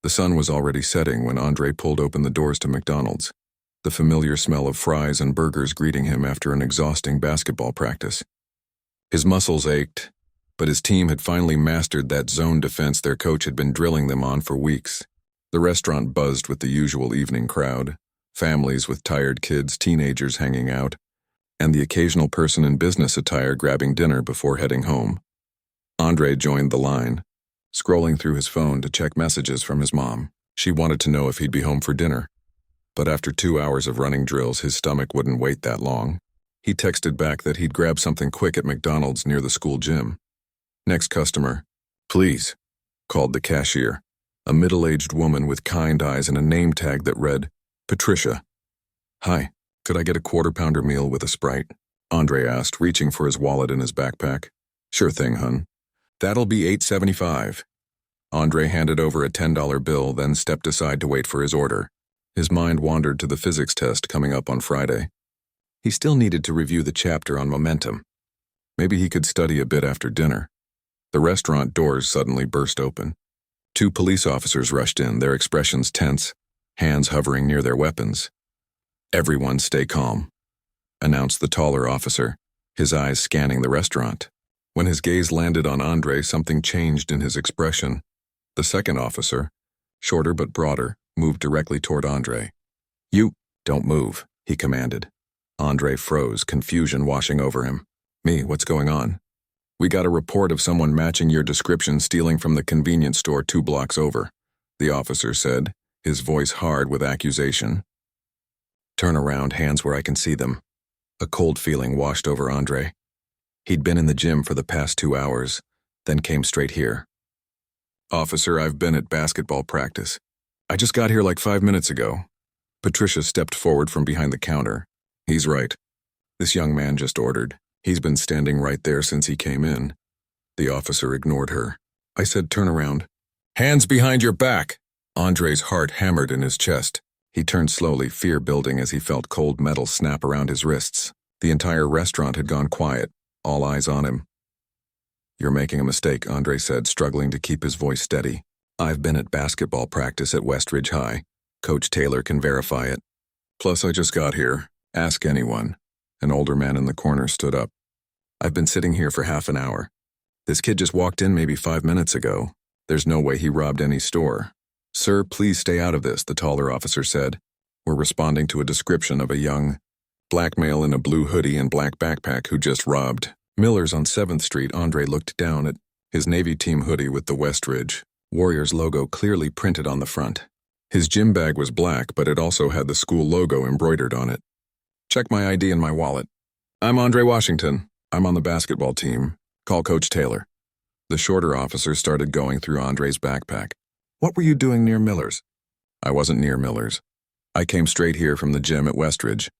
The sun was already setting when Andre pulled open the doors to McDonald's, the familiar smell of fries and burgers greeting him after an exhausting basketball practice. His muscles ached, but his team had finally mastered that zone defense their coach had been drilling them on for weeks. The restaurant buzzed with the usual evening crowd, families with tired kids, teenagers hanging out, and the occasional person in business attire grabbing dinner before heading home. Andre joined the line, scrolling through his phone to check messages from his mom. She wanted to know if he'd be home for dinner. But after 2 hours of running drills, his stomach wouldn't wait that long. He texted back that he'd grab something quick at McDonald's near the school gym. Next customer. Please, called the cashier, a middle-aged woman with kind eyes and a name tag that read, Patricia. Hi, could I get a quarter-pounder meal with a Sprite? Andre asked, reaching for his wallet in his backpack. Sure thing, hun. That'll be $8.75. Andre handed over a $10 bill, then stepped aside to wait for his order. His mind wandered to the physics test coming up on Friday. He still needed to review the chapter on momentum. Maybe he could study a bit after dinner. The restaurant doors suddenly burst open. 2 police officers rushed in, their expressions tense, hands hovering near their weapons. Everyone stay calm, announced the taller officer, his eyes scanning the restaurant. When his gaze landed on Andre, something changed in his expression. The second officer, shorter but broader, moved directly toward Andre. You, don't move, he commanded. Andre froze, confusion washing over him. Me, what's going on? We got a report of someone matching your description stealing from the convenience store 2 blocks over, the officer said, his voice hard with accusation. Turn around, hands where I can see them. A cold feeling washed over Andre. He'd been in the gym for the past 2 hours, then came straight here. Officer, I've been at basketball practice. I just got here like 5 minutes ago. Patricia stepped forward from behind the counter. He's right. This young man just ordered. He's been standing right there since he came in. The officer ignored her. I said turn around. Hands behind your back! Andre's heart hammered in his chest. He turned slowly, fear building as he felt cold metal snap around his wrists. The entire restaurant had gone quiet, all eyes on him. You're making a mistake, Andre said, struggling to keep his voice steady. I've been at basketball practice at Westridge High. Coach Taylor can verify it. Plus, I just got here. Ask anyone. An older man in the corner stood up. I've been sitting here for half an hour. This kid just walked in maybe 5 minutes ago. There's no way he robbed any store. Sir, please stay out of this, the taller officer said. We're responding to a description of a young black male in a blue hoodie and black backpack who just robbed Miller's on 7th Street. Andre looked down at his Navy team hoodie with the Westridge Warriors logo clearly printed on the front. His gym bag was black, but it also had the school logo embroidered on it. Check my ID and my wallet. I'm Andre Washington. I'm on the basketball team. Call Coach Taylor. The shorter officer started going through Andre's backpack. What were you doing near Miller's? I wasn't near Miller's. I came straight here from the gym at Westridge.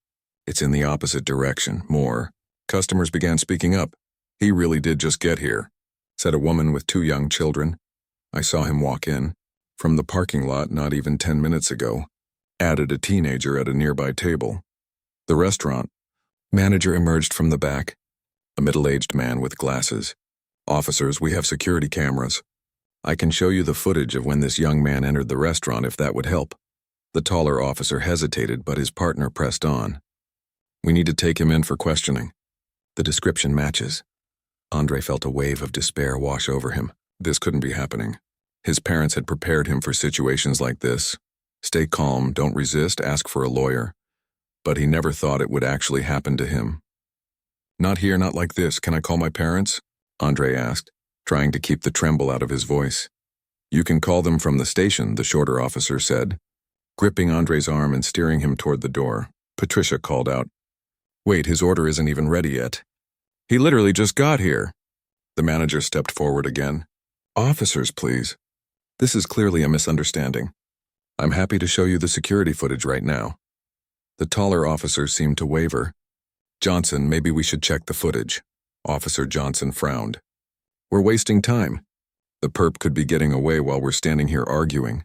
It's in the opposite direction. More. Customers began speaking up. He really did just get here, said a woman with 2 young children. I saw him walk in. From the parking lot not even 10 minutes ago, added a teenager at a nearby table. The restaurant manager emerged from the back, a middle-aged man with glasses. Officers, we have security cameras. I can show you the footage of when this young man entered the restaurant if that would help. The taller officer hesitated, but his partner pressed on. We need to take him in for questioning. The description matches. Andre felt a wave of despair wash over him. This couldn't be happening. His parents had prepared him for situations like this. Stay calm, don't resist, ask for a lawyer. But he never thought it would actually happen to him. Not here, not like this. Can I call my parents? Andre asked, trying to keep the tremble out of his voice. You can call them from the station, the shorter officer said, gripping Andre's arm and steering him toward the door. Patricia called out. Wait, his order isn't even ready yet. He literally just got here. The manager stepped forward again. Officers, please. This is clearly a misunderstanding. I'm happy to show you the security footage right now. The taller officer seemed to waver. Johnson, maybe we should check the footage. Officer Johnson frowned. We're wasting time. The perp could be getting away while we're standing here arguing.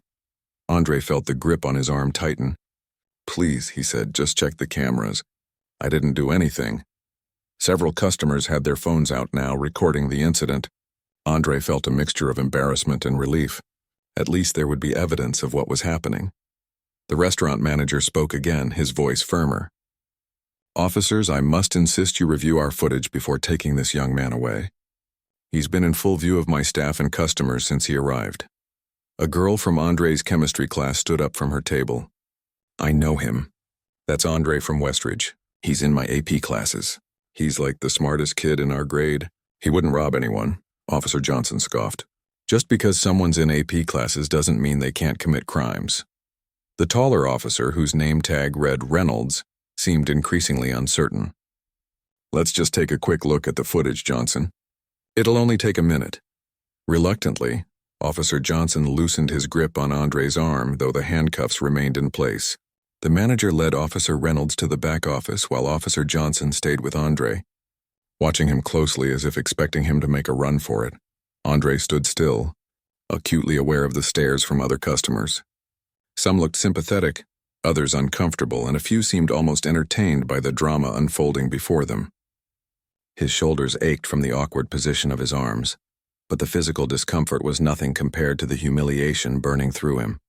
Andre felt the grip on his arm tighten. Please, he said, just check the cameras. I didn't do anything. Several customers had their phones out now, recording the incident. Andre felt a mixture of embarrassment and relief. At least there would be evidence of what was happening. The restaurant manager spoke again, his voice firmer. "Officers, I must insist you review our footage before taking this young man away. He's been in full view of my staff and customers since he arrived." A girl from Andre's chemistry class stood up from her table. "I know him. That's Andre from Westridge. He's in my AP classes. He's like the smartest kid in our grade. He wouldn't rob anyone," Officer Johnson scoffed. "Just because someone's in AP classes doesn't mean they can't commit crimes." The taller officer, whose name tag read Reynolds, seemed increasingly uncertain. "Let's just take a quick look at the footage, Johnson. It'll only take a minute." Reluctantly, Officer Johnson loosened his grip on Andre's arm, though the handcuffs remained in place. The manager led Officer Reynolds to the back office while Officer Johnson stayed with Andre, watching him closely as if expecting him to make a run for it. Andre stood still, acutely aware of the stares from other customers. Some looked sympathetic, others uncomfortable, and a few seemed almost entertained by the drama unfolding before them. His shoulders ached from the awkward position of his arms, but the physical discomfort was nothing compared to the humiliation burning through him.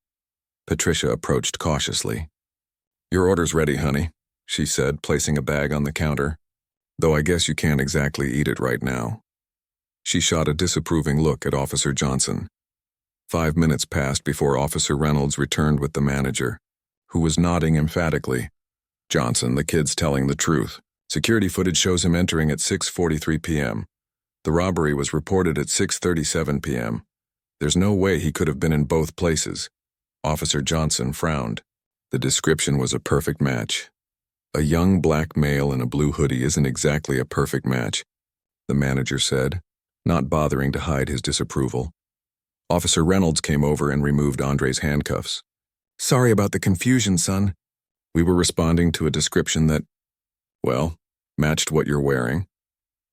Patricia approached cautiously. "Your order's ready, honey," she said, placing a bag on the counter. "Though I guess you can't exactly eat it right now." She shot a disapproving look at Officer Johnson. 5 minutes passed before Officer Reynolds returned with the manager, who was nodding emphatically. "Johnson, the kid's telling the truth. Security footage shows him entering at 6:43 p.m. The robbery was reported at 6:37 p.m. There's no way he could have been in both places." Officer Johnson frowned. The description was a perfect match. "A young black male in a blue hoodie isn't exactly a perfect match," the manager said, not bothering to hide his disapproval. Officer Reynolds came over and removed Andre's handcuffs. "Sorry about the confusion, son. We were responding to a description that, well, matched what you're wearing."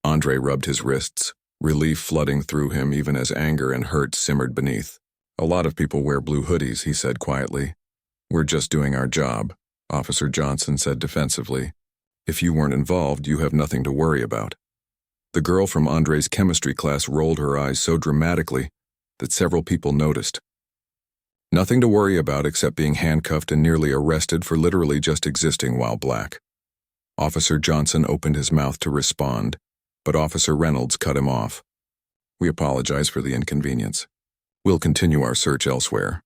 Andre rubbed his wrists, relief flooding through him even as anger and hurt simmered beneath. "A lot of people wear blue hoodies," he said quietly. "We're just doing our job," Officer Johnson said defensively. "If you weren't involved, you have nothing to worry about." The girl from Andre's chemistry class rolled her eyes so dramatically that several people noticed. "Nothing to worry about except being handcuffed and nearly arrested for literally just existing while black." Officer Johnson opened his mouth to respond, but Officer Reynolds cut him off. "We apologize for the inconvenience. We'll continue our search elsewhere."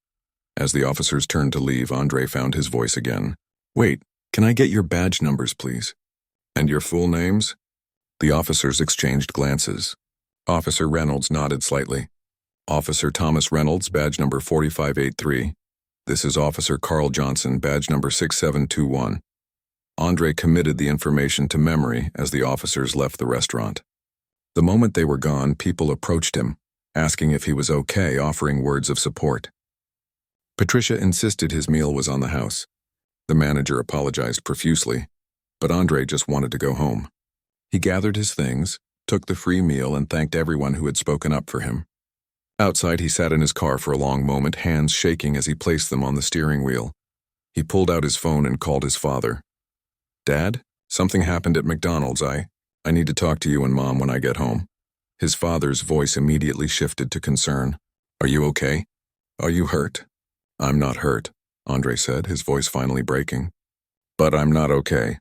As the officers turned to leave, Andre found his voice again. "Wait, can I get your badge numbers, please?" "And your full names?" The officers exchanged glances. Officer Reynolds nodded slightly. "Officer Thomas Reynolds, badge number 4583. This is Officer Carl Johnson, badge number 6721. Andre committed the information to memory as the officers left the restaurant. The moment they were gone, people approached him, asking if he was okay, offering words of support. Patricia insisted his meal was on the house. The manager apologized profusely, but Andre just wanted to go home. He gathered his things, took the free meal, and thanked everyone who had spoken up for him. Outside, he sat in his car for a long moment, hands shaking as he placed them on the steering wheel. He pulled out his phone and called his father. "Dad, something happened at McDonald's. I need to talk to you and Mom when I get home." His father's voice immediately shifted to concern. "Are you okay? Are you hurt?" "I'm not hurt," Andre said, his voice finally breaking. "But I'm not okay."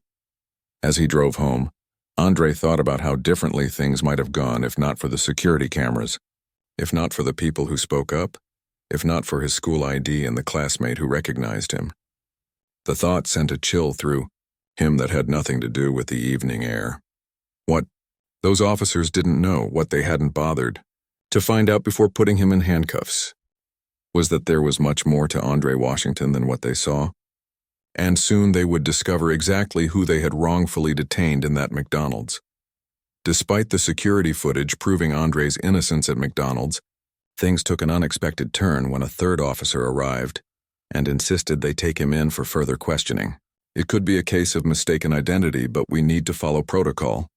As he drove home, Andre thought about how differently things might have gone if not for the security cameras, if not for the people who spoke up, if not for his school ID and the classmate who recognized him. The thought sent a chill through him that had nothing to do with the evening air. What? Those officers didn't know, what they hadn't bothered to find out before putting him in handcuffs, was that there was much more to Andre Washington than what they saw. And soon they would discover exactly who they had wrongfully detained in that McDonald's. Despite the security footage proving Andre's innocence at McDonald's, things took an unexpected turn when a third officer arrived and insisted they take him in for further questioning. "It could be a case of mistaken identity, but we need to follow protocol,"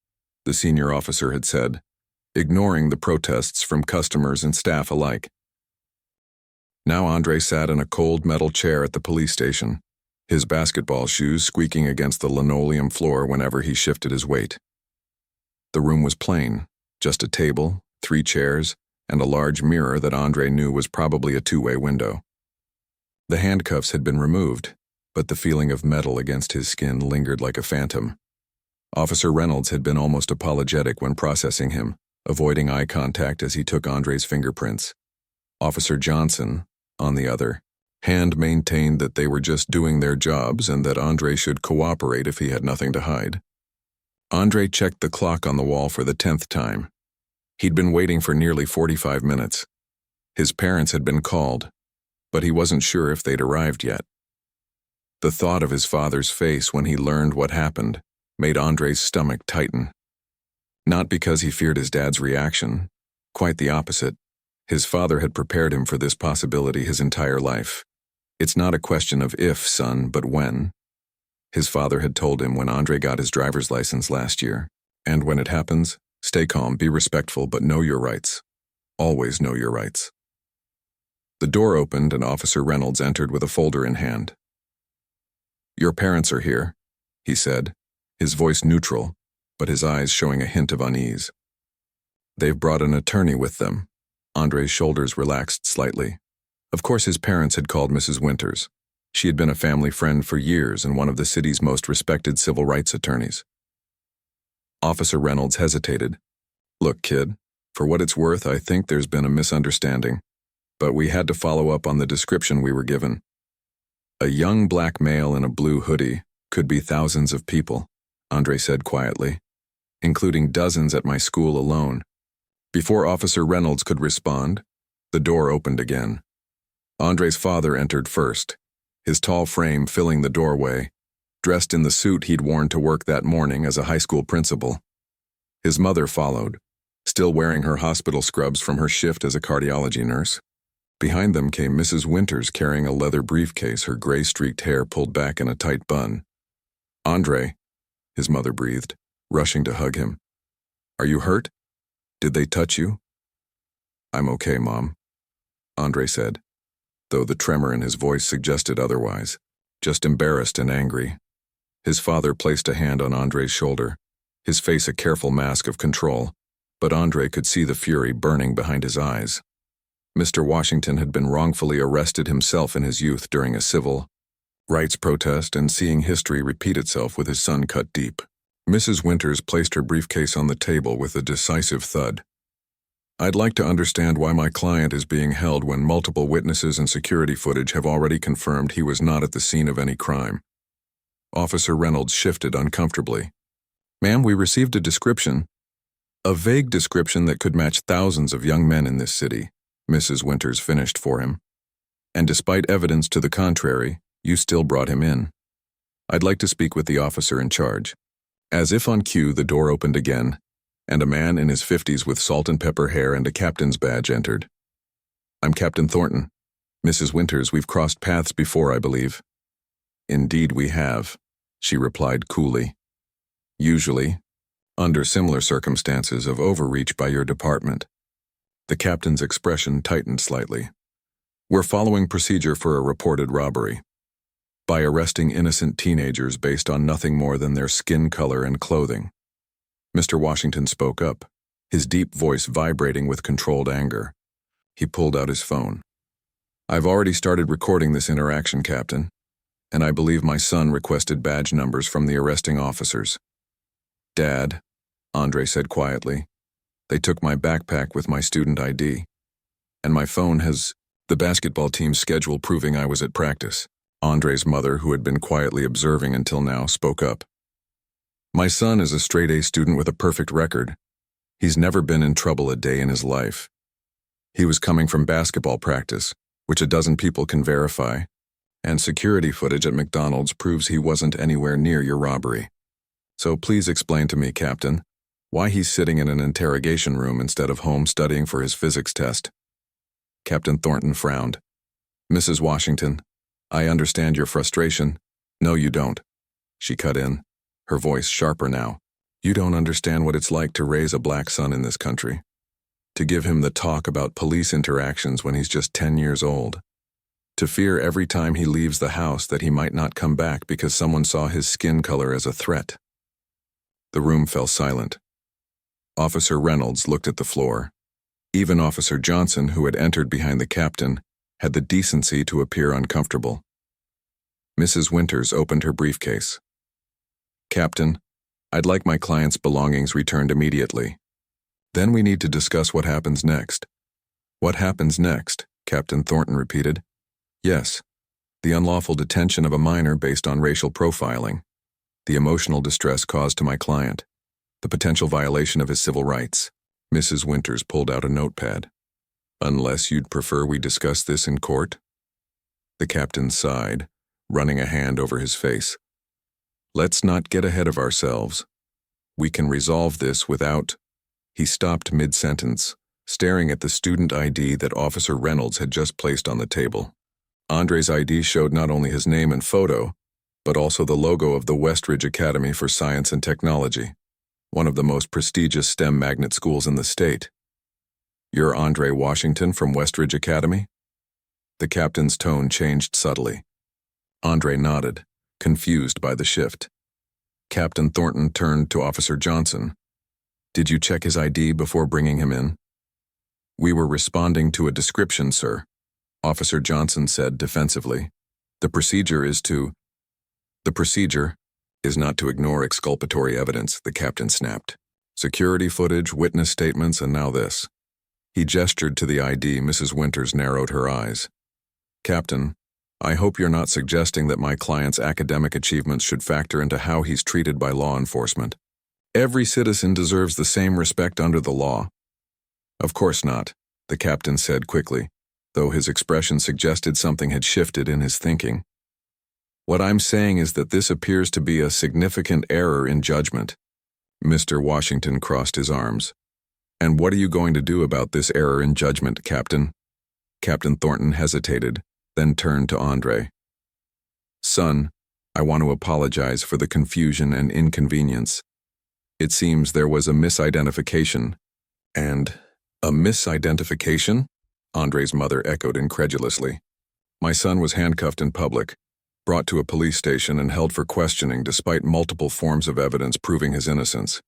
the senior officer had said, ignoring the protests from customers and staff alike. Now Andre sat in a cold metal chair at the police station, his basketball shoes squeaking against the linoleum floor whenever he shifted his weight. The room was plain, just a table, 3 chairs, and a large mirror that Andre knew was probably a two-way window. The handcuffs had been removed, but the feeling of metal against his skin lingered like a phantom. Officer Reynolds had been almost apologetic when processing him, avoiding eye contact as he took Andre's fingerprints. Officer Johnson, on the other hand, maintained that they were just doing their jobs and that Andre should cooperate if he had nothing to hide. Andre checked the clock on the wall for the 10th time. He'd been waiting for nearly 45 minutes. His parents had been called, but he wasn't sure if they'd arrived yet. The thought of his father's face when he learned what happened made Andre's stomach tighten. Not because he feared his dad's reaction, quite the opposite. His father had prepared him for this possibility his entire life. It's not a question of if, son, but when. His father had told him when Andre got his driver's license last year. And when it happens, stay calm, be respectful, but know your rights. Always know your rights. The door opened and Officer Reynolds entered with a folder in hand. "Your parents are here," he said, his voice neutral, but his eyes showing a hint of unease. "They've brought an attorney with them." Andre's shoulders relaxed slightly. Of course his parents had called Mrs. Winters. She had been a family friend for years and one of the city's most respected civil rights attorneys. Officer Reynolds hesitated. "Look, kid, for what it's worth, I think there's been a misunderstanding, but we had to follow up on the description we were given. A young black male in a blue hoodie could be thousands of people," Andre said quietly, "including dozens at my school alone." Before Officer Reynolds could respond, the door opened again. Andre's father entered first, his tall frame filling the doorway, dressed in the suit he'd worn to work that morning as a high school principal. His mother followed, still wearing her hospital scrubs from her shift as a cardiology nurse. Behind them came Mrs. Winters carrying a leather briefcase, her gray-streaked hair pulled back in a tight bun. "Andre," his mother breathed, rushing to hug him. "Are you hurt? Did they touch you?" "I'm okay, Mom," Andre said, though the tremor in his voice suggested otherwise, just embarrassed and angry. His father placed a hand on Andre's shoulder, his face a careful mask of control, but Andre could see the fury burning behind his eyes. Mr. Washington had been wrongfully arrested himself in his youth during a civil rights protest and seeing history repeat itself with his son cut deep. Mrs. Winters placed her briefcase on the table with a decisive thud. "I'd like to understand why my client is being held when multiple witnesses and security footage have already confirmed he was not at the scene of any crime." Officer Reynolds shifted uncomfortably. "Ma'am, we received a description. A vague description that could match thousands of young men in this city," Mrs. Winters finished for him. "And despite evidence to the contrary, you still brought him in. I'd like to speak with the officer in charge." As if on cue, the door opened again, and a man in his 50s with salt and pepper hair and a captain's badge entered. "I'm Captain Thornton. Mrs. Winters, we've crossed paths before, I believe." "Indeed we have," she replied coolly. "Usually, under similar circumstances of overreach by your department." The captain's expression tightened slightly. "We're following procedure for a reported robbery. By arresting innocent teenagers based on nothing more than their skin color and clothing." Mr. Washington spoke up, his deep voice vibrating with controlled anger. He pulled out his phone. "I've already started recording this interaction, Captain, and I believe my son requested badge numbers from the arresting officers." "Dad," Andre said quietly, "they took my backpack with my student ID, and my phone has the basketball team's schedule proving I was at practice." Andre's mother, who had been quietly observing until now, spoke up. "My son is a straight-A student with a perfect record. He's never been in trouble a day in his life. He was coming from basketball practice, which a dozen people can verify, and security footage at McDonald's proves he wasn't anywhere near your robbery. So please explain to me, Captain, why he's sitting in an interrogation room instead of home studying for his physics test." Captain Thornton frowned. "Mrs. Washington, I understand your frustration." "No, you don't," she cut in, her voice sharper now. "You don't understand what it's like to raise a black son in this country. To give him the talk about police interactions when he's just 10 years old. To fear every time he leaves the house that he might not come back because someone saw his skin color as a threat." The room fell silent. Officer Reynolds looked at the floor. Even Officer Johnson, who had entered behind the captain, had the decency to appear uncomfortable. Mrs. Winters opened her briefcase. "Captain, I'd like my client's belongings returned immediately. Then we need to discuss what happens next." "What happens next?" Captain Thornton repeated. "Yes, the unlawful detention of a minor based on racial profiling, the emotional distress caused to my client, the potential violation of his civil rights." Mrs. Winters pulled out a notepad. "Unless you'd prefer we discuss this in court?" The captain sighed, running a hand over his face. "Let's not get ahead of ourselves. We can resolve this without—" He stopped mid-sentence, staring at the student ID that Officer Reynolds had just placed on the table. Andre's ID showed not only his name and photo, but also the logo of the Westridge Academy for Science and Technology, one of the most prestigious STEM magnet schools in the state. "You're Andre Washington from Westridge Academy?" The captain's tone changed subtly. Andre nodded, confused by the shift. Captain Thornton turned to Officer Johnson. "Did you check his ID before bringing him in?" "We were responding to a description, sir," Officer Johnson said defensively. The procedure is not to ignore exculpatory evidence," the captain snapped. "Security footage, witness statements, and now this." He gestured to the ID. Mrs. Winters narrowed her eyes. "Captain, I hope you're not suggesting that my client's academic achievements should factor into how he's treated by law enforcement. Every citizen deserves the same respect under the law." "Of course not," the captain said quickly, though his expression suggested something had shifted in his thinking. "What I'm saying is that this appears to be a significant error in judgment." Mr. Washington crossed his arms. "And what are you going to do about this error in judgment, Captain?" Captain Thornton hesitated, then turned to Andre. "Son, I want to apologize for the confusion and inconvenience. It seems there was a misidentification." "And a misidentification?" Andre's mother echoed incredulously. "My son was handcuffed in public, brought to a police station and held for questioning despite multiple forms of evidence proving his innocence.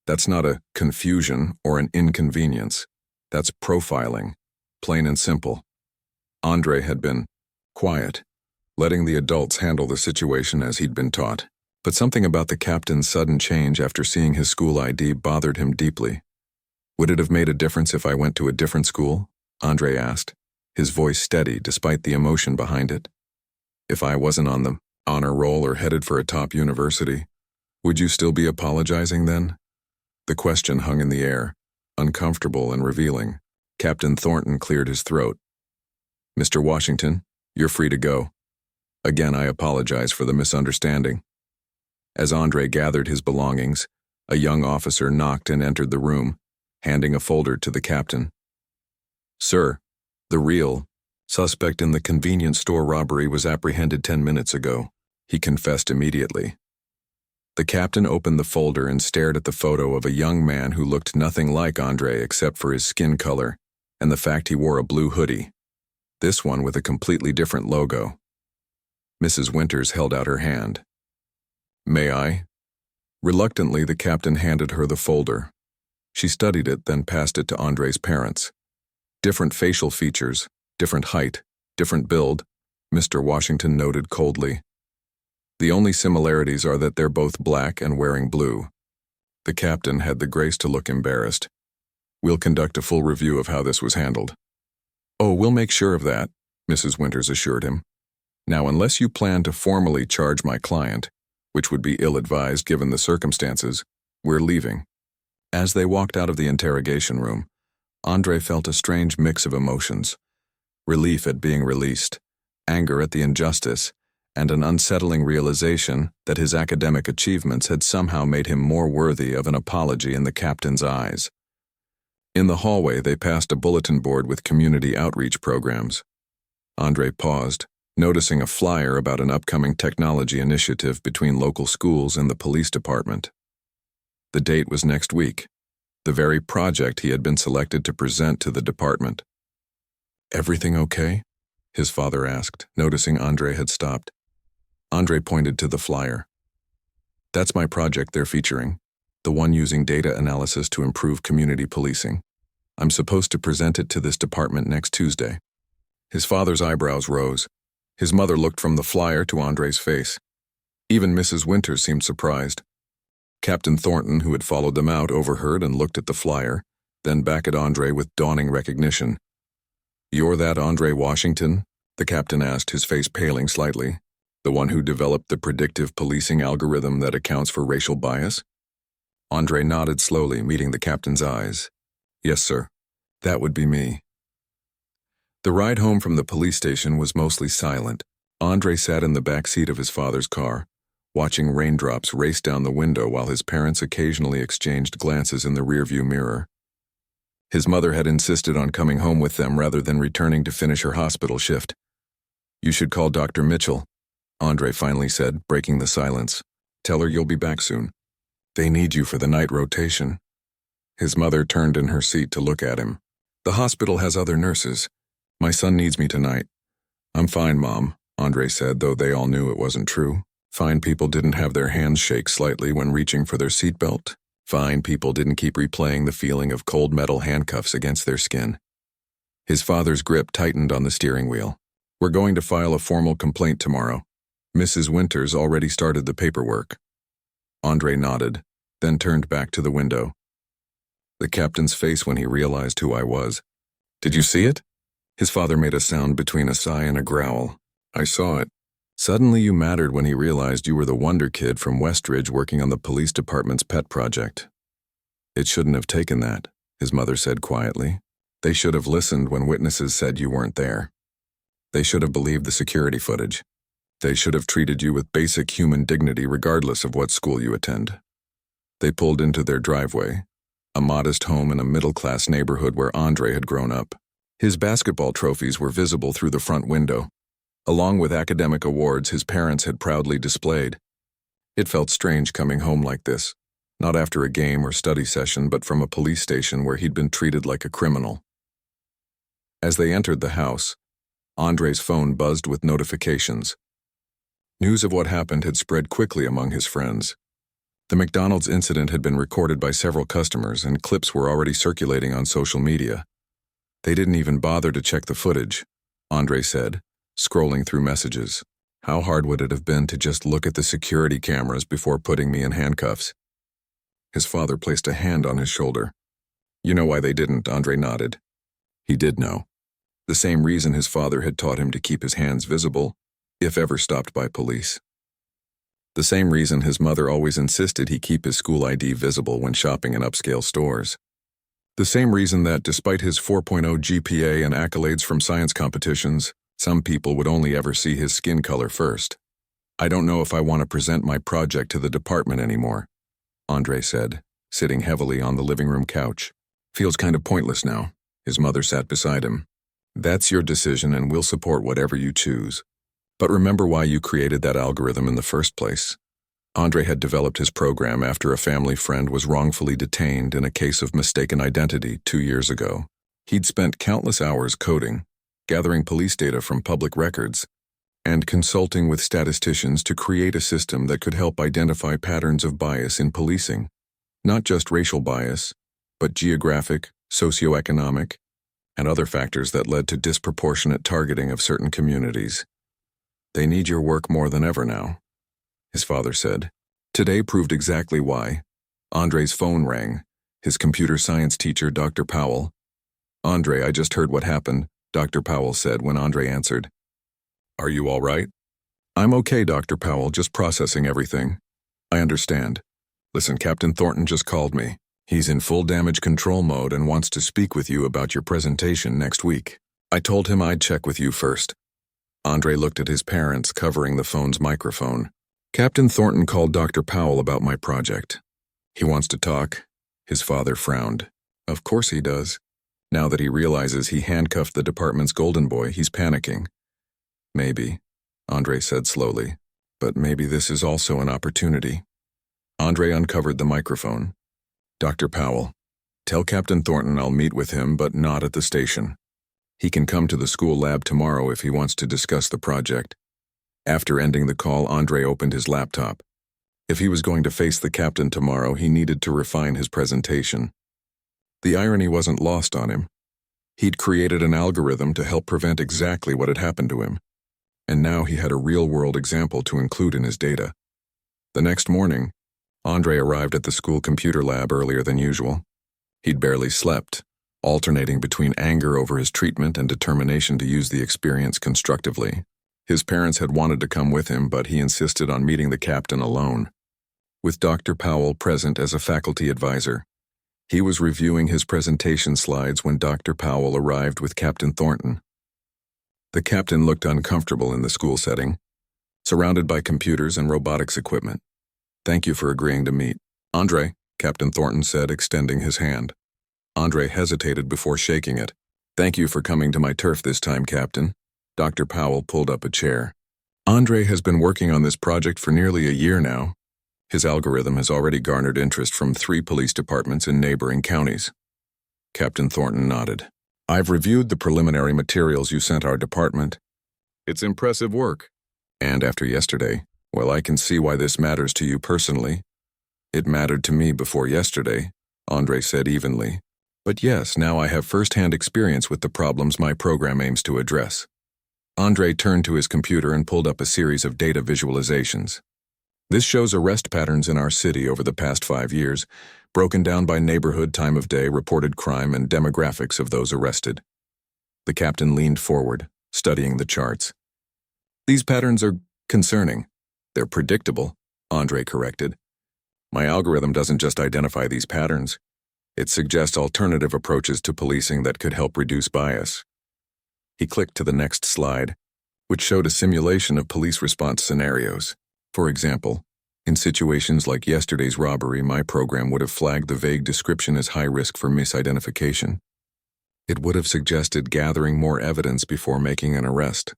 That's not a confusion or an inconvenience. That's profiling, plain and simple." Andre had been quiet, letting the adults handle the situation as he'd been taught. But something about the captain's sudden change after seeing his school ID bothered him deeply. "Would it have made a difference if I went to a different school?" Andre asked, his voice steady despite the emotion behind it. "If I wasn't on the honor roll or headed for a top university, would you still be apologizing then?" The question hung in the air, uncomfortable and revealing. Captain Thornton cleared his throat. "Mr. Washington, you're free to go. Again, I apologize for the misunderstanding." As Andre gathered his belongings, a young officer knocked and entered the room, handing a folder to the captain. "Sir, the real suspect in the convenience store robbery was apprehended 10 minutes ago," he confessed immediately. The captain opened the folder and stared at the photo of a young man who looked nothing like Andre except for his skin color and the fact he wore a blue hoodie, this one with a completely different logo. Mrs. Winters held out her hand. "May I?" Reluctantly, the captain handed her the folder. She studied it, then passed it to Andre's parents. "Different facial features, different height, different build," Mr. Washington noted coldly. "The only similarities are that they're both black and wearing blue." The captain had the grace to look embarrassed. "We'll conduct a full review of how this was handled." "Oh, we'll make sure of that," Mrs. Winters assured him. "Now, unless you plan to formally charge my client, which would be ill-advised given the circumstances, we're leaving." As they walked out of the interrogation room, Andre felt a strange mix of emotions: relief at being released, anger at the injustice, and an unsettling realization that his academic achievements had somehow made him more worthy of an apology in the captain's eyes. In the hallway, they passed a bulletin board with community outreach programs. Andre paused, noticing a flyer about an upcoming technology initiative between local schools and the police department. The date was next week, the very project he had been selected to present to the department. "Everything okay?" his father asked, noticing Andre had stopped. Andre pointed to the flyer. "That's my project they're featuring, the one using data analysis to improve community policing. I'm supposed to present it to this department next Tuesday." His father's eyebrows rose. His mother looked from the flyer to Andre's face. Even Mrs. Winters seemed surprised. Captain Thornton, who had followed them out, overheard and looked at the flyer, then back at Andre with dawning recognition. "You're that Andre Washington?" the captain asked, his face paling slightly. "The one who developed the predictive policing algorithm that accounts for racial bias?" Andre nodded slowly, meeting the captain's eyes. "Yes, sir. That would be me." The ride home from the police station was mostly silent. Andre sat in the back seat of his father's car, watching raindrops race down the window while his parents occasionally exchanged glances in the rearview mirror. His mother had insisted on coming home with them rather than returning to finish her hospital shift. "You should call Dr. Mitchell," Andre finally said, breaking the silence. "Tell her you'll be back soon. They need you for the night rotation." His mother turned in her seat to look at him. "The hospital has other nurses. My son needs me tonight." "I'm fine, Mom," Andre said, though they all knew it wasn't true. Fine people didn't have their hands shake slightly when reaching for their seatbelt. Fine people didn't keep replaying the feeling of cold metal handcuffs against their skin. His father's grip tightened on the steering wheel. "We're going to file a formal complaint tomorrow. Mrs. Winters already started the paperwork." Andre nodded, then turned back to the window. The captain's face when he realized who I was. "Did you see it?" His father made a sound between a sigh and a growl. "I saw it. Suddenly you mattered when he realized you were the wonder kid from Westridge working on the police department's pet project." "It shouldn't have taken that," his mother said quietly. "They should have listened when witnesses said you weren't there. They should have believed the security footage. They should have treated you with basic human dignity regardless of what school you attend." They pulled into their driveway, a modest home in a middle-class neighborhood where Andre had grown up. His basketball trophies were visible through the front window, along with academic awards his parents had proudly displayed. It felt strange coming home like this, not after a game or study session, but from a police station where he'd been treated like a criminal. As they entered the house, Andre's phone buzzed with notifications. News of what happened had spread quickly among his friends. The McDonald's incident had been recorded by several customers, and clips were already circulating on social media. They didn't even bother to check the footage, Andre said, scrolling through messages. "How hard would it have been to just look at the security cameras before putting me in handcuffs?" His father placed a hand on his shoulder. "You know why they didn't," Andre nodded. He did know. The same reason his father had taught him to keep his hands visible, if ever stopped by police. The same reason his mother always insisted he keep his school ID visible when shopping in upscale stores. The same reason that, despite his 4.0 GPA and accolades from science competitions, some people would only ever see his skin color first. "I don't know if I want to present my project to the department anymore," Andre said, sitting heavily on the living room couch. "Feels kind of pointless now." His mother sat beside him. "That's your decision and we'll support whatever you choose. But remember why you created that algorithm in the first place." Andre had developed his program after a family friend was wrongfully detained in a case of mistaken identity 2 years ago. He'd spent countless hours coding, gathering police data from public records, and consulting with statisticians to create a system that could help identify patterns of bias in policing. Not just racial bias, but geographic, socioeconomic, and other factors that led to disproportionate targeting of certain communities. "They need your work more than ever now," his father said. Today proved exactly why. Andre's phone rang. His computer science teacher, Dr. Powell. "Andre, I just heard what happened," Dr. Powell said when Andre answered. "Are you all right?" "I'm okay, Dr. Powell, just processing everything." "I understand. Listen, Captain Thornton just called me. He's in full damage control mode and wants to speak with you about your presentation next week. I told him I'd check with you first." Andre looked at his parents, covering the phone's microphone. "Captain Thornton called Dr. Powell about my project. He wants to talk." His father frowned. Of course he does. Now that he realizes he handcuffed the department's golden boy, he's panicking. "Maybe," Andre said slowly, "but maybe this is also an opportunity." Andre uncovered the microphone. "Dr. Powell, tell Captain Thornton I'll meet with him, but not at the station. He can come to the school lab tomorrow if he wants to discuss the project." After ending the call, Andre opened his laptop. If he was going to face the captain tomorrow, he needed to refine his presentation. The irony wasn't lost on him. He'd created an algorithm to help prevent exactly what had happened to him, and now he had a real-world example to include in his data. The next morning, Andre arrived at the school computer lab earlier than usual. He'd barely slept, alternating between anger over his treatment and determination to use the experience constructively. His parents had wanted to come with him, but he insisted on meeting the captain alone. With Dr. Powell present as a faculty advisor, he was reviewing his presentation slides when Dr. Powell arrived with Captain Thornton. The captain looked uncomfortable in the school setting, surrounded by computers and robotics equipment. "Thank you for agreeing to meet." "Andre," Captain Thornton said, extending his hand. Andre hesitated before shaking it. "Thank you for coming to my turf this time, Captain." Dr. Powell pulled up a chair. "Andre has been working on this project for nearly a year now. His algorithm has already garnered interest from 3 police departments in neighboring counties." Captain Thornton nodded. "I've reviewed the preliminary materials you sent our department. It's impressive work. And after yesterday, well, I can see why this matters to you personally." "It mattered to me before yesterday," Andre said evenly. "But yes, now I have first-hand experience with the problems my program aims to address." Andre turned to his computer and pulled up a series of data visualizations. "This shows arrest patterns in our city over the past 5 years, broken down by neighborhood, time of day, reported crime, and demographics of those arrested." The captain leaned forward, studying the charts. "These patterns are concerning. They're predictable," Andre corrected. "My algorithm doesn't just identify these patterns. It suggests alternative approaches to policing that could help reduce bias." He clicked to the next slide, which showed a simulation of police response scenarios. For example, in situations like yesterday's robbery, my program would have flagged the vague description as high risk for misidentification. It would have suggested gathering more evidence before making an arrest,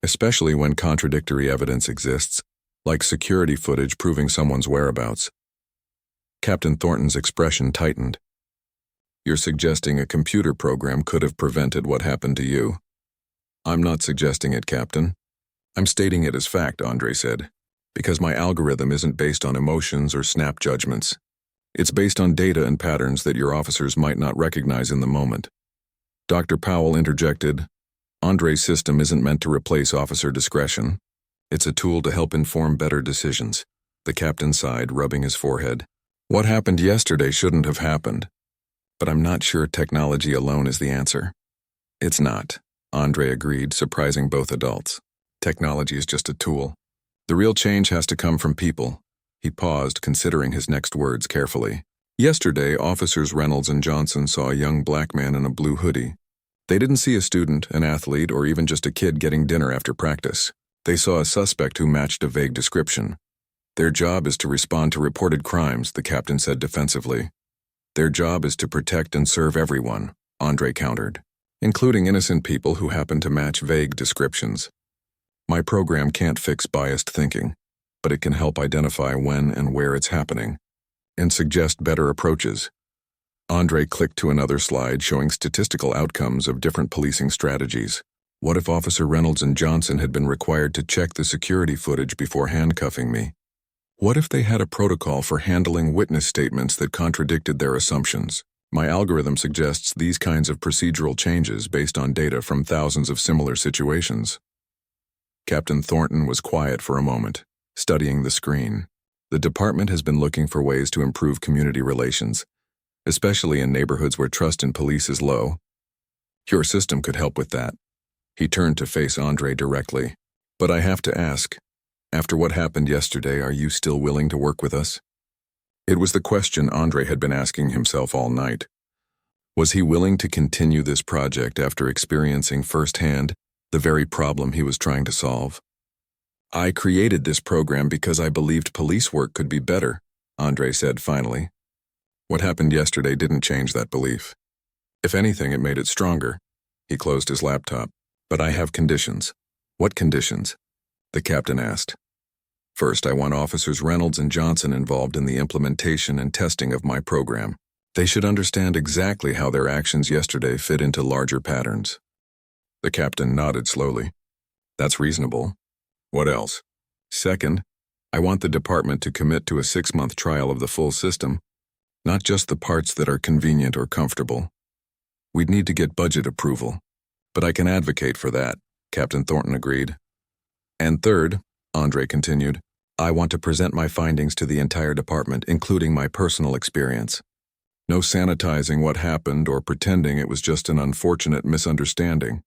especially when contradictory evidence exists, like security footage proving someone's whereabouts. Captain Thornton's expression tightened. "You're suggesting a computer program could have prevented what happened to you?" "I'm not suggesting it, Captain. I'm stating it as fact," Andre said, "because my algorithm isn't based on emotions or snap judgments. It's based on data and patterns that your officers might not recognize in the moment." Dr. Powell interjected, "Andre's system isn't meant to replace officer discretion. It's a tool to help inform better decisions." The captain sighed, rubbing his forehead. "What happened yesterday shouldn't have happened. But I'm not sure technology alone is the answer." "It's not," Andre agreed, surprising both adults. "Technology is just a tool. The real change has to come from people." He paused, considering his next words carefully. "Yesterday, Officers Reynolds and Johnson saw a young black man in a blue hoodie. They didn't see a student, an athlete, or even just a kid getting dinner after practice. They saw a suspect who matched a vague description. Their job is to respond to reported crimes," the captain said defensively. "Their job is to protect and serve everyone," Andre countered, "including innocent people who happen to match vague descriptions. My program can't fix biased thinking, but it can help identify when and where it's happening, and suggest better approaches." Andre clicked to another slide showing statistical outcomes of different policing strategies. "What if Officer Reynolds and Johnson had been required to check the security footage before handcuffing me? What if they had a protocol for handling witness statements that contradicted their assumptions? My algorithm suggests these kinds of procedural changes based on data from thousands of similar situations." Captain Thornton was quiet for a moment, studying the screen. "The department has been looking for ways to improve community relations, especially in neighborhoods where trust in police is low. Your system could help with that." He turned to face Andre directly. "But I have to ask, after what happened yesterday, are you still willing to work with us?" It was the question Andre had been asking himself all night. Was he willing to continue this project after experiencing firsthand the very problem he was trying to solve? "I created this program because I believed police work could be better," Andre said finally. "What happened yesterday didn't change that belief. If anything, it made it stronger." He closed his laptop. "But I have conditions." "What conditions?" the captain asked. "First, I want Officers Reynolds and Johnson involved in the implementation and testing of my program. They should understand exactly how their actions yesterday fit into larger patterns." The captain nodded slowly. "That's reasonable. What else?" "Second, I want the department to commit to a 6-month trial of the full system. not just the parts that are convenient or comfortable. We'd need to get budget approval, but I can advocate for that, Captain Thornton agreed. And third, Andre continued, I want to present my findings to the entire department, including my personal experience. No sanitizing what happened or pretending it was just an unfortunate misunderstanding.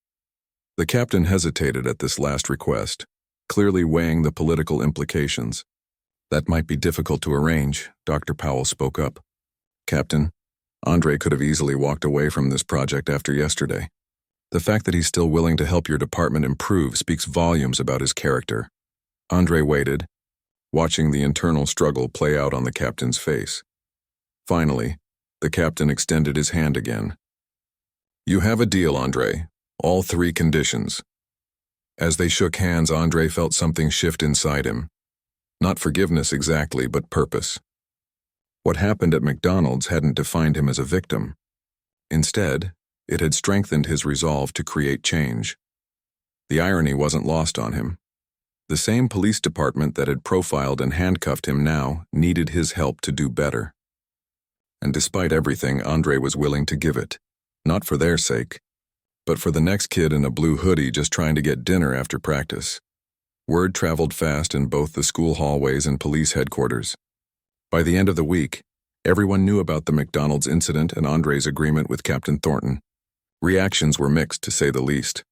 The captain hesitated at this last request, clearly weighing the political implications. That might be difficult to arrange, Dr. Powell spoke up. Captain, Andre could have easily walked away from this project after yesterday. The fact that he's still willing to help your department improve speaks volumes about his character. Andre waited, watching the internal struggle play out on the captain's face. Finally, the captain extended his hand again. You have a deal, Andre. All 3 conditions. As they shook hands, Andre felt something shift inside him. Not forgiveness exactly, but purpose. What happened at McDonald's hadn't defined him as a victim. Instead, it had strengthened his resolve to create change. The irony wasn't lost on him. The same police department that had profiled and handcuffed him now needed his help to do better. And despite everything, Andre was willing to give it, not for their sake, but for the next kid in a blue hoodie just trying to get dinner after practice. Word traveled fast in both the school hallways and police headquarters. By the end of the week, everyone knew about the McDonald's incident and Andre's agreement with Captain Thornton. Reactions were mixed, to say the least.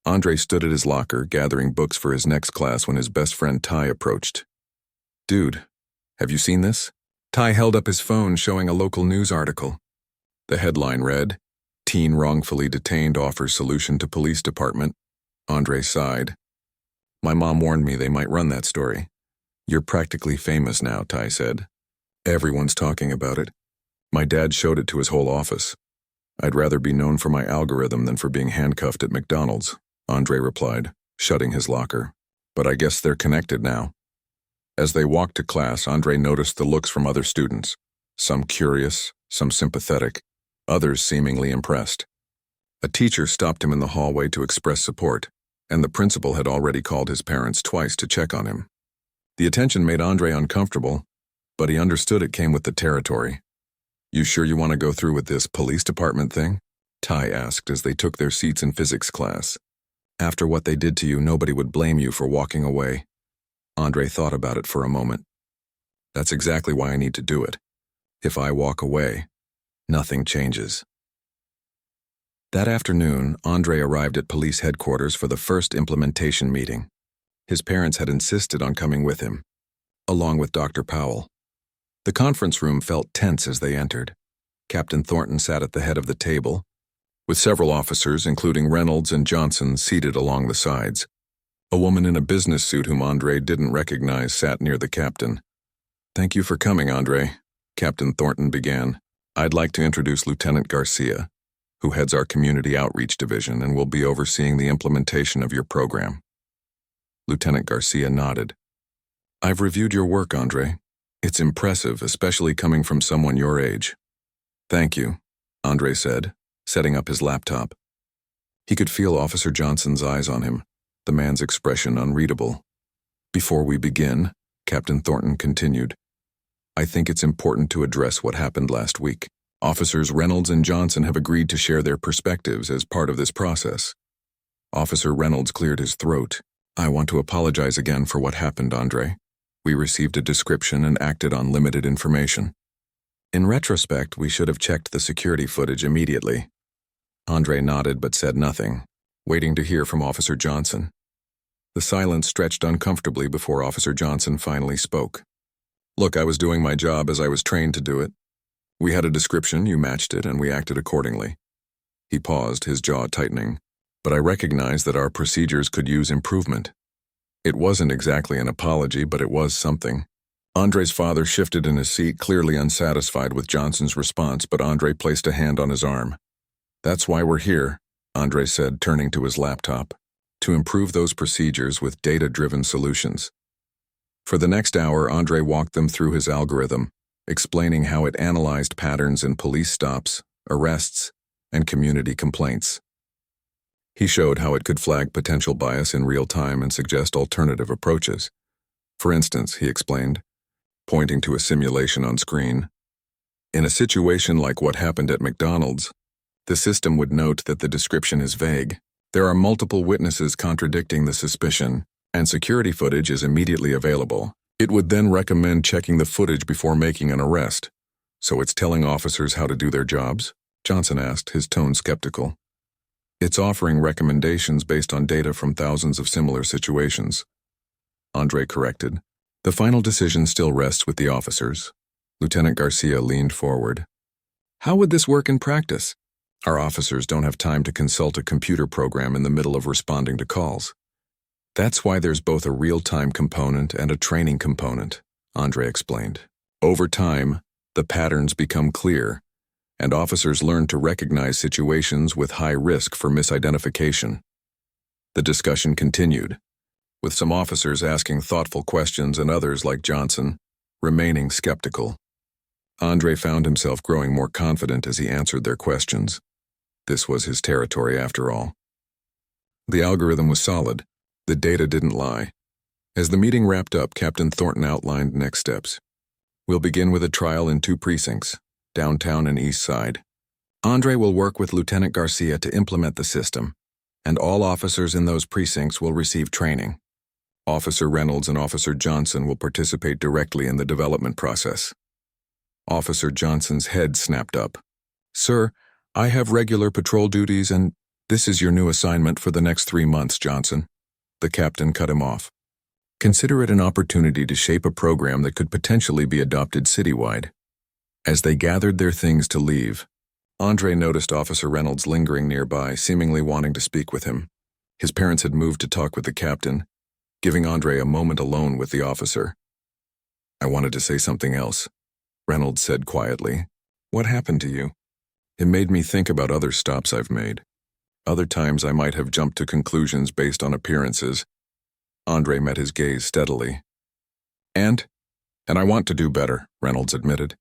Andre stood at his locker, gathering books for his next class when his best friend Ty approached. Dude, have you seen this? Ty held up his phone, showing a local news article. The headline read, Teen wrongfully detained offers solution to police department. Andre sighed. My mom warned me they might run that story. You're practically famous now, Ty said. Everyone's talking about it. My dad showed it to his whole office. I'd rather be known for my algorithm than for being handcuffed at McDonald's, Andre replied, shutting his locker. But I guess they're connected now. As they walked to class, Andre noticed the looks from other students, some curious, some sympathetic, others seemingly impressed. A teacher stopped him in the hallway to express support, and the principal had already called his parents twice to check on him. The attention made Andre uncomfortable, but he understood it came with the territory. You sure you want to go through with this police department thing? Ty asked as they took their seats in physics class. After what they did to you, nobody would blame you for walking away. Andre thought about it for a moment. That's exactly why I need to do it. If I walk away, nothing changes. That afternoon, Andre arrived at police headquarters for the first implementation meeting. His parents had insisted on coming with him, along with Dr. Powell. The conference room felt tense as they entered. Captain Thornton sat at the head of the table, with several officers, including Reynolds and Johnson, seated along the sides. A woman in a business suit whom Andre didn't recognize sat near the captain. Thank you for coming, Andre, Captain Thornton began. I'd like to introduce Lieutenant Garcia, who heads our Community Outreach Division and will be overseeing the implementation of your program. Lieutenant Garcia nodded. I've reviewed your work, Andre. It's impressive, especially coming from someone your age. Thank you, Andre said, setting up his laptop. He could feel Officer Johnson's eyes on him, the man's expression unreadable. Before we begin, Captain Thornton continued, I think it's important to address what happened last week. Officers Reynolds and Johnson have agreed to share their perspectives as part of this process. Officer Reynolds cleared his throat. I want to apologize again for what happened, Andre. We received a description and acted on limited information. In retrospect, we should have checked the security footage immediately. Andre nodded but said nothing, waiting to hear from Officer Johnson. The silence stretched uncomfortably before Officer Johnson finally spoke. Look, I was doing my job as I was trained to do it. We had a description, you matched it, and we acted accordingly. He paused, his jaw tightening, but I recognized that our procedures could use improvement. It wasn't exactly an apology, but it was something. Andre's father shifted in his seat, clearly unsatisfied with Johnson's response, but Andre placed a hand on his arm. That's why we're here, Andre said, turning to his laptop, to improve those procedures with data-driven solutions. For the next hour, Andre walked them through his algorithm, explaining how it analyzed patterns in police stops, arrests, and community complaints. He showed how it could flag potential bias in real time and suggest alternative approaches. For instance, he explained, pointing to a simulation on screen, In a situation like what happened at McDonald's, the system would note that the description is vague. There are multiple witnesses contradicting the suspicion, and security footage is immediately available. It would then recommend checking the footage before making an arrest. So it's telling officers how to do their jobs? Johnson asked, his tone skeptical. It's offering recommendations based on data from thousands of similar situations. Andre corrected. The final decision still rests with the officers. Lieutenant Garcia leaned forward. How would this work in practice? Our officers don't have time to consult a computer program in the middle of responding to calls. That's why there's both a real-time component and a training component, Andre explained. Over time, the patterns become clear, and officers learn to recognize situations with high risk for misidentification. The discussion continued, with some officers asking thoughtful questions and others, like Johnson, remaining skeptical. Andre found himself growing more confident as he answered their questions. This was his territory after all. The algorithm was solid. The data didn't lie. As the meeting wrapped up, Captain Thornton outlined next steps. We'll begin with a trial in 2 precincts, downtown and east side. Andre will work with Lieutenant Garcia to implement the system, and all officers in those precincts will receive training. Officer Reynolds and Officer Johnson will participate directly in the development process. Officer Johnson's head snapped up. Sir, I have regular patrol duties and this is your new assignment for the next 3 months, Johnson. The captain cut him off. Consider it an opportunity to shape a program that could potentially be adopted citywide. As they gathered their things to leave, Andre noticed Officer Reynolds lingering nearby, seemingly wanting to speak with him. His parents had moved to talk with the captain, giving Andre a moment alone with the officer. I wanted to say something else, Reynolds said quietly. What happened to you? It made me think about other stops I've made. Other times I might have jumped to conclusions based on appearances. Andre met his gaze steadily. And I want to do better, Reynolds admitted.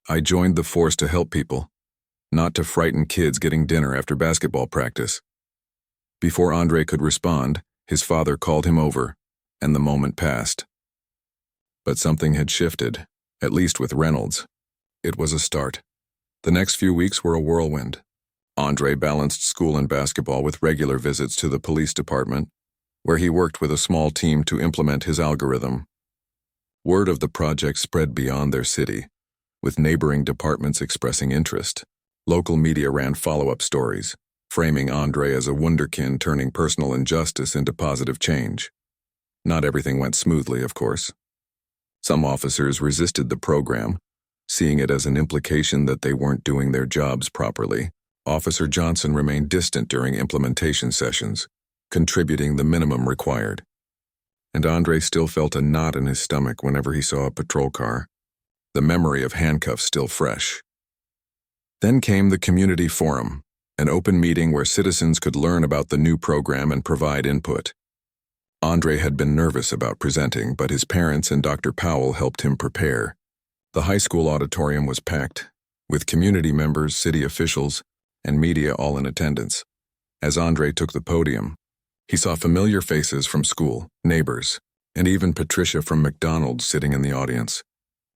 I joined the force to help people, not to frighten kids getting dinner after basketball practice. Before Andre could respond, his father called him over, and the moment passed. But something had shifted, at least with Reynolds. It was a start. The next few weeks were a whirlwind. Andre balanced school and basketball with regular visits to the police department, where he worked with a small team to implement his algorithm. Word of the project spread beyond their city, with neighboring departments expressing interest. Local media ran follow-up stories, framing Andre as a wunderkind turning personal injustice into positive change. Not everything went smoothly, of course. Some officers resisted the program, seeing it as an implication that they weren't doing their jobs properly. Officer Johnson remained distant during implementation sessions, contributing the minimum required. And Andre still felt a knot in his stomach whenever he saw a patrol car, the memory of handcuffs still fresh. Then came the community forum, an open meeting where citizens could learn about the new program and provide input. Andre had been nervous about presenting, but his parents and Dr. Powell helped him prepare. The high school auditorium was packed, with community members, city officials, and media all in attendance. As Andre took the podium, he saw familiar faces from school, neighbors, and even Patricia from McDonald's sitting in the audience.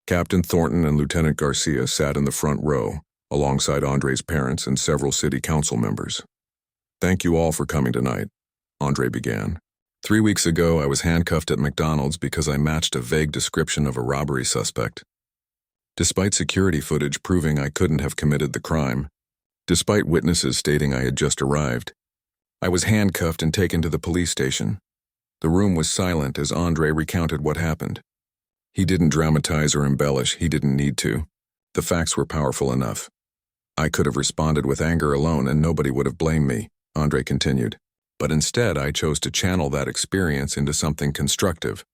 Captain Thornton and Lieutenant Garcia sat in the front row, alongside Andre's parents and several city council members. Thank you all for coming tonight, Andre began. 3 weeks ago, I was handcuffed at McDonald's because I matched a vague description of a robbery suspect. Despite security footage proving I couldn't have committed the crime, despite witnesses stating I had just arrived, I was handcuffed and taken to the police station. The room was silent as Andre recounted what happened. He didn't dramatize or embellish, he didn't need to. The facts were powerful enough. I could have responded with anger alone and nobody would have blamed me, Andre continued. But instead, I chose to channel that experience into something constructive.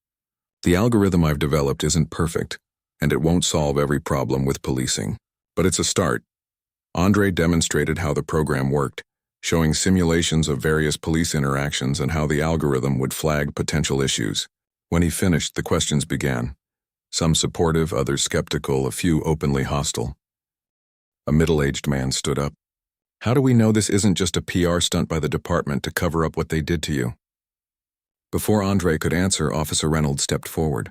The algorithm I've developed isn't perfect, and it won't solve every problem with policing. But it's a start. Andre demonstrated how the program worked, showing simulations of various police interactions and how the algorithm would flag potential issues. When he finished, the questions began. Some supportive, others skeptical, a few openly hostile. A middle-aged man stood up. How do we know this isn't just a PR stunt by the department to cover up what they did to you? Before Andre could answer, Officer Reynolds stepped forward.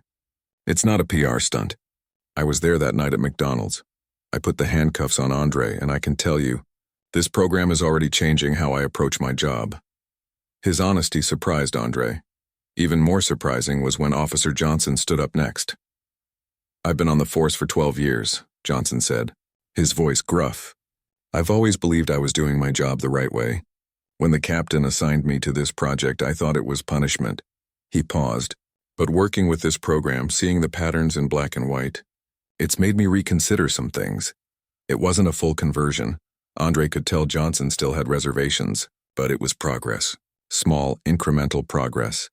It's not a PR stunt. I was there that night at McDonald's. I put the handcuffs on Andre, and I can tell you, this program is already changing how I approach my job. His honesty surprised Andre. Even more surprising was when Officer Johnson stood up next. I've been on the force for 12 years, Johnson said, his voice gruff. I've always believed I was doing my job the right way. When the captain assigned me to this project, I thought it was punishment. He paused. But working with this program, seeing the patterns in black and white, it's made me reconsider some things. It wasn't a full conversion. Andre could tell Johnson still had reservations, but it was progress. Small, incremental progress.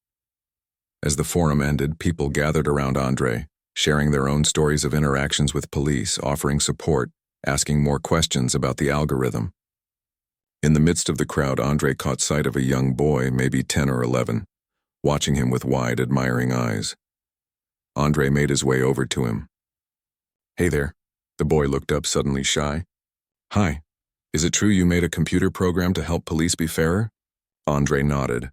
As the forum ended, people gathered around Andre, sharing their own stories of interactions with police, offering support, asking more questions about the algorithm. In the midst of the crowd, Andre caught sight of a young boy, maybe 10 or 11, watching him with wide, admiring eyes. Andre made his way over to him. Hey there. The boy looked up, suddenly shy. Hi. Is it true you made a computer program to help police be fairer? Andre nodded.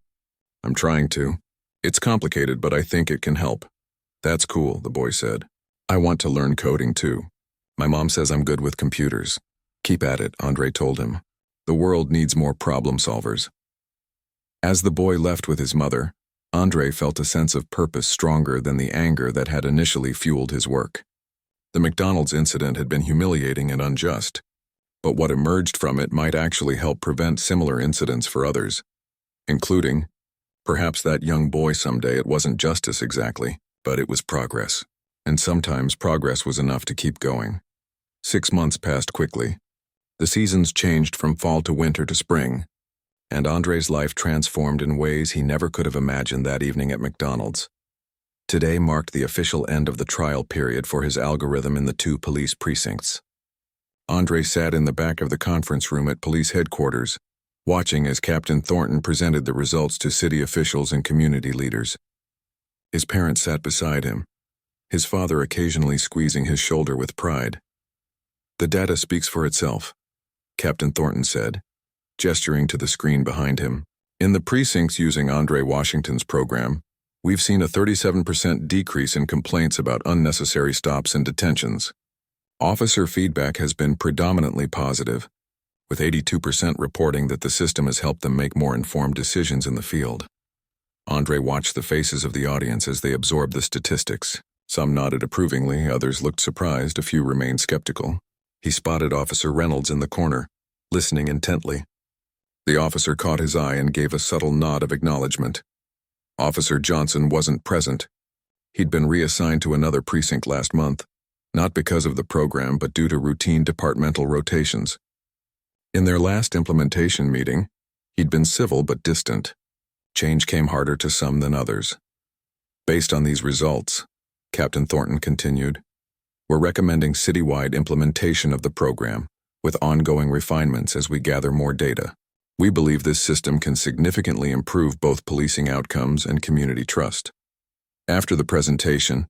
I'm trying to. It's complicated, but I think it can help. That's cool, the boy said. I want to learn coding too. My mom says I'm good with computers. Keep at it, Andre told him. The world needs more problem solvers. As the boy left with his mother, Andre felt a sense of purpose stronger than the anger that had initially fueled his work. The McDonald's incident had been humiliating and unjust, but what emerged from it might actually help prevent similar incidents for others, including, perhaps that young boy someday. It wasn't justice exactly, but it was progress, and sometimes progress was enough to keep going. 6 months passed quickly. The seasons changed from fall to winter to spring, and Andre's life transformed in ways he never could have imagined that evening at McDonald's. Today marked the official end of the trial period for his algorithm in the 2 police precincts. Andre sat in the back of the conference room at police headquarters, watching as Captain Thornton presented the results to city officials and community leaders. His parents sat beside him, his father occasionally squeezing his shoulder with pride. The data speaks for itself, Captain Thornton said, gesturing to the screen behind him. In the precincts using Andre Washington's program, we've seen a 37% decrease in complaints about unnecessary stops and detentions. Officer feedback has been predominantly positive, with 82% reporting that the system has helped them make more informed decisions in the field. Andre watched the faces of the audience as they absorbed the statistics. Some nodded approvingly, others looked surprised, a few remained skeptical. He spotted Officer Reynolds in the corner, listening intently. The officer caught his eye and gave a subtle nod of acknowledgement. Officer Johnson wasn't present. He'd been reassigned to another precinct last month, not because of the program but due to routine departmental rotations. In their last implementation meeting, he'd been civil but distant. Change came harder to some than others. Based on these results, Captain Thornton continued, we're recommending citywide implementation of the program, with ongoing refinements as we gather more data. We believe this system can significantly improve both policing outcomes and community trust. After the presentation,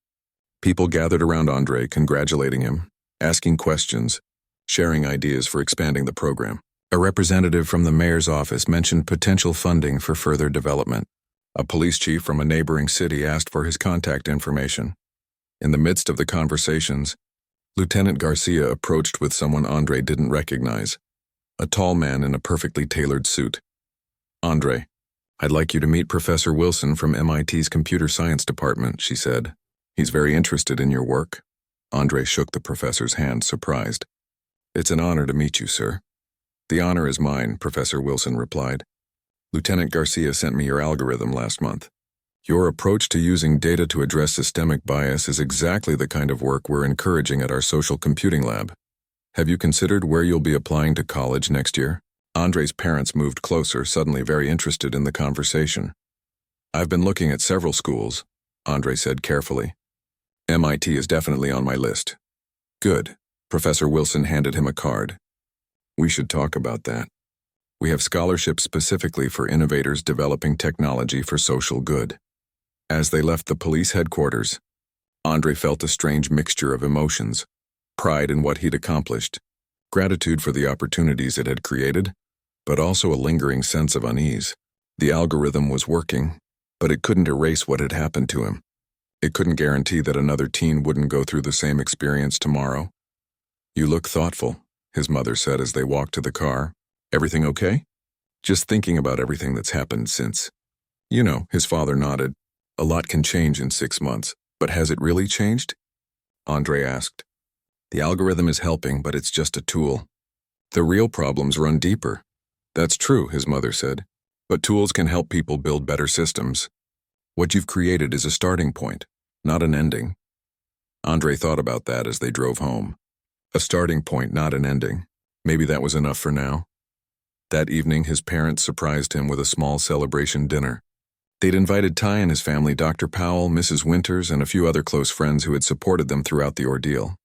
people gathered around Andre, congratulating him, asking questions, sharing ideas for expanding the program. A representative from the mayor's office mentioned potential funding for further development. A police chief from a neighboring city asked for his contact information. In the midst of the conversations, Lieutenant Garcia approached with someone Andre didn't recognize, a tall man in a perfectly tailored suit. Andre, I'd like you to meet Professor Wilson from MIT's Computer Science Department, she said. He's very interested in your work. Andre shook the professor's hand, surprised. It's an honor to meet you, sir. The honor is mine, Professor Wilson replied. Lieutenant Garcia sent me your algorithm last month. Your approach to using data to address systemic bias is exactly the kind of work we're encouraging at our social computing lab. Have you considered where you'll be applying to college next year? Andre's parents moved closer, suddenly very interested in the conversation. I've been looking at several schools, Andre said carefully. MIT is definitely on my list. Good. Professor Wilson handed him a card. We should talk about that. We have scholarships specifically for innovators developing technology for social good. As they left the police headquarters, Andre felt a strange mixture of emotions, pride in what he'd accomplished, gratitude for the opportunities it had created, but also a lingering sense of unease. The algorithm was working, but it couldn't erase what had happened to him. It couldn't guarantee that another teen wouldn't go through the same experience tomorrow. "You look thoughtful," his mother said as they walked to the car. "Everything okay?" "Just thinking about everything that's happened since." "You know," his father nodded. "A lot can change in 6 months, but has it really changed?" Andre asked. "The algorithm is helping, but it's just a tool. The real problems run deeper." "That's true," his mother said, "but tools can help people build better systems. What you've created is a starting point, not an ending." Andre thought about that as they drove home. A starting point, not an ending. Maybe that was enough for now. That evening, his parents surprised him with a small celebration dinner. They'd invited Ty and his family, Dr. Powell, Mrs. Winters, and a few other close friends who had supported them throughout the ordeal.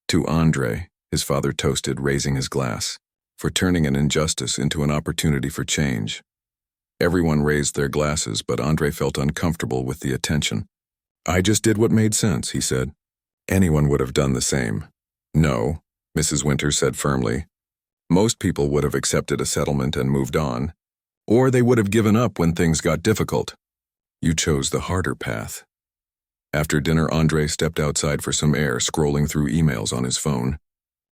"To Andre," his father toasted, raising his glass, "for turning an injustice into an opportunity for change." Everyone raised their glasses, but Andre felt uncomfortable with the attention. "I just did what made sense," he said. "Anyone would have done the same." "No," Mrs. Winters said firmly. "Most people would have accepted a settlement and moved on, or they would have given up when things got difficult. You chose the harder path." After dinner, Andre stepped outside for some air, scrolling through emails on his phone.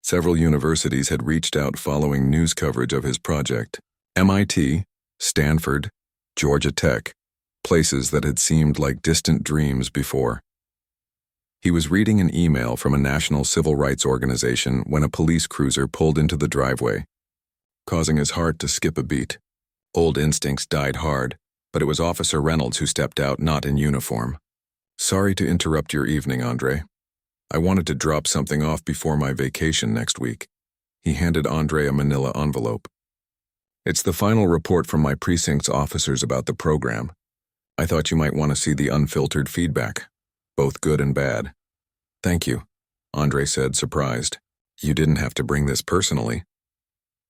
Several universities had reached out following news coverage of his project. MIT, Stanford, Georgia Tech, places that had seemed like distant dreams before. He was reading an email from a national civil rights organization when a police cruiser pulled into the driveway, causing his heart to skip a beat. Old instincts died hard, but it was Officer Reynolds who stepped out, not in uniform. "Sorry to interrupt your evening, Andre. I wanted to drop something off before my vacation next week." He handed Andre a manila envelope. "It's the final report from my precinct's officers about the program. I thought you might want to see the unfiltered feedback, both good and bad." "Thank you," Andre said, surprised. "You didn't have to bring this personally."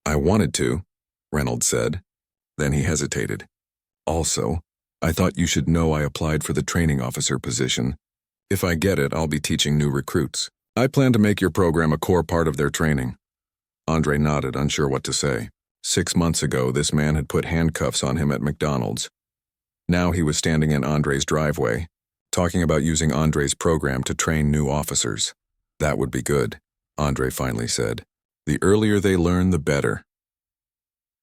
"I wanted to," Reynolds said. Then he hesitated. "Also, I thought you should know I applied for the training officer position. If I get it, I'll be teaching new recruits. I plan to make your program a core part of their training." Andre nodded, unsure what to say. 6 months ago, this man had put handcuffs on him at McDonald's. Now he was standing in Andre's driveway, talking about using Andre's program to train new officers. "That would be good," Andre finally said. "The earlier they learn, the better."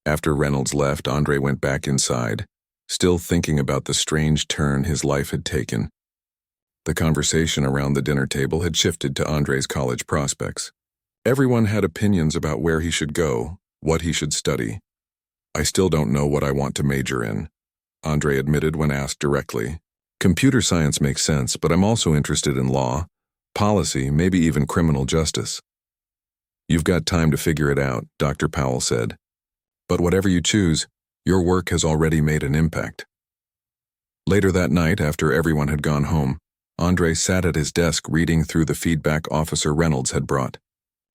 After Reynolds left, Andre went back inside, still thinking about the strange turn his life had taken. The conversation around the dinner table had shifted to Andre's college prospects. Everyone had opinions about where he should go, what he should study. "I still don't know what I want to major in," Andre admitted when asked directly. "Computer science makes sense, but I'm also interested in law, policy, maybe even criminal justice." "You've got time to figure it out," Dr. Powell said. "But whatever you choose, your work has already made an impact." Later that night, after everyone had gone home, Andre sat at his desk reading through the feedback Officer Reynolds had brought.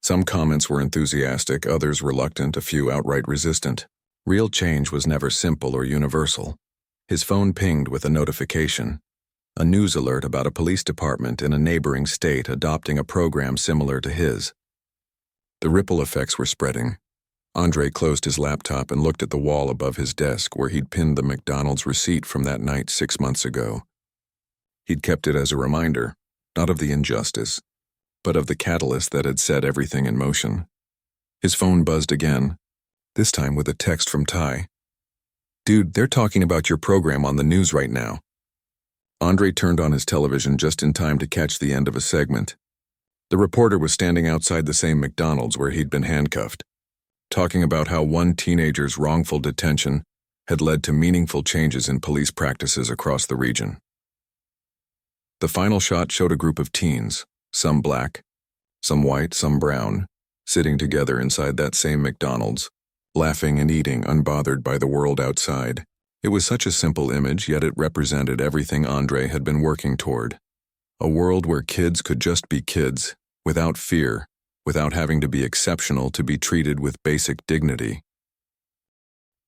Some comments were enthusiastic, others reluctant, a few outright resistant. Real change was never simple or universal. His phone pinged with a notification, a news alert about a police department in a neighboring state adopting a program similar to his. The ripple effects were spreading. Andre closed his laptop and looked at the wall above his desk where he'd pinned the McDonald's receipt from that night 6 months ago. He'd kept it as a reminder, not of the injustice, but of the catalyst that had set everything in motion. His phone buzzed again, this time with a text from Ty. "Dude, they're talking about your program on the news right now." Andre turned on his television just in time to catch the end of a segment. The reporter was standing outside the same McDonald's where he'd been handcuffed, talking about how one teenager's wrongful detention had led to meaningful changes in police practices across the region. The final shot showed a group of teens, some black, some white, some brown, sitting together inside that same McDonald's, laughing and eating, unbothered by the world outside. It was such a simple image, yet it represented everything Andre had been working toward. A world where kids could just be kids, without fear, without having to be exceptional to be treated with basic dignity.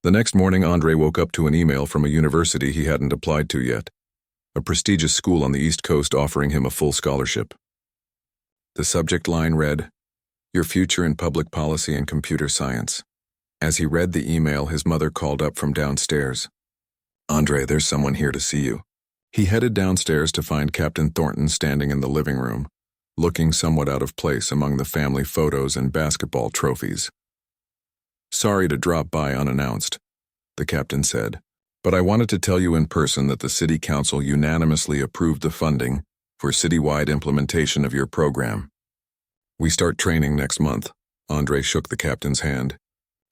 The next morning, Andre woke up to an email from a university he hadn't applied to yet, a prestigious school on the East Coast offering him a full scholarship. The subject line read, "Your future in public policy and computer science." As he read the email, his mother called up from downstairs. "Andre, there's someone here to see you." He headed downstairs to find Captain Thornton standing in the living room, looking somewhat out of place among the family photos and basketball trophies. "Sorry to drop by unannounced," the captain said, "but I wanted to tell you in person that the City Council unanimously approved the funding for citywide implementation of your program. We start training next month." Andre shook the captain's hand,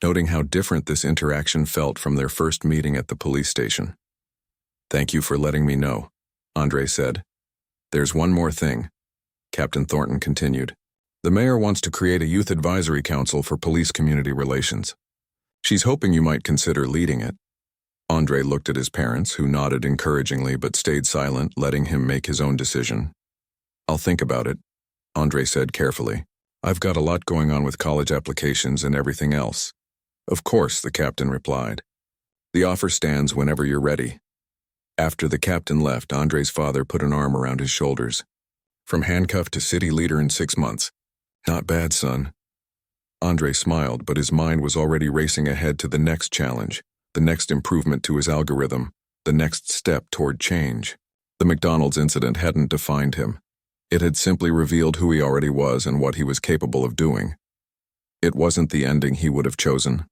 noting how different this interaction felt from their first meeting at the police station. "Thank you for letting me know," Andre said. "There's one more thing," Captain Thornton continued. "The mayor wants to create a youth advisory council for police community relations. She's hoping you might consider leading it." Andre looked at his parents, who nodded encouragingly but stayed silent, letting him make his own decision. "I'll think about it," Andre said carefully. "I've got a lot going on with college applications and everything else." "Of course," the captain replied. "The offer stands whenever you're ready." After the captain left, Andre's father put an arm around his shoulders. "From handcuffed to city leader in 6 months. Not bad, son." Andre smiled, but his mind was already racing ahead to the next challenge, the next improvement to his algorithm, the next step toward change. The McDonald's incident hadn't defined him. It had simply revealed who he already was and what he was capable of doing. It wasn't the ending he would have chosen,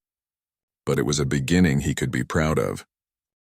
but it was a beginning he could be proud of.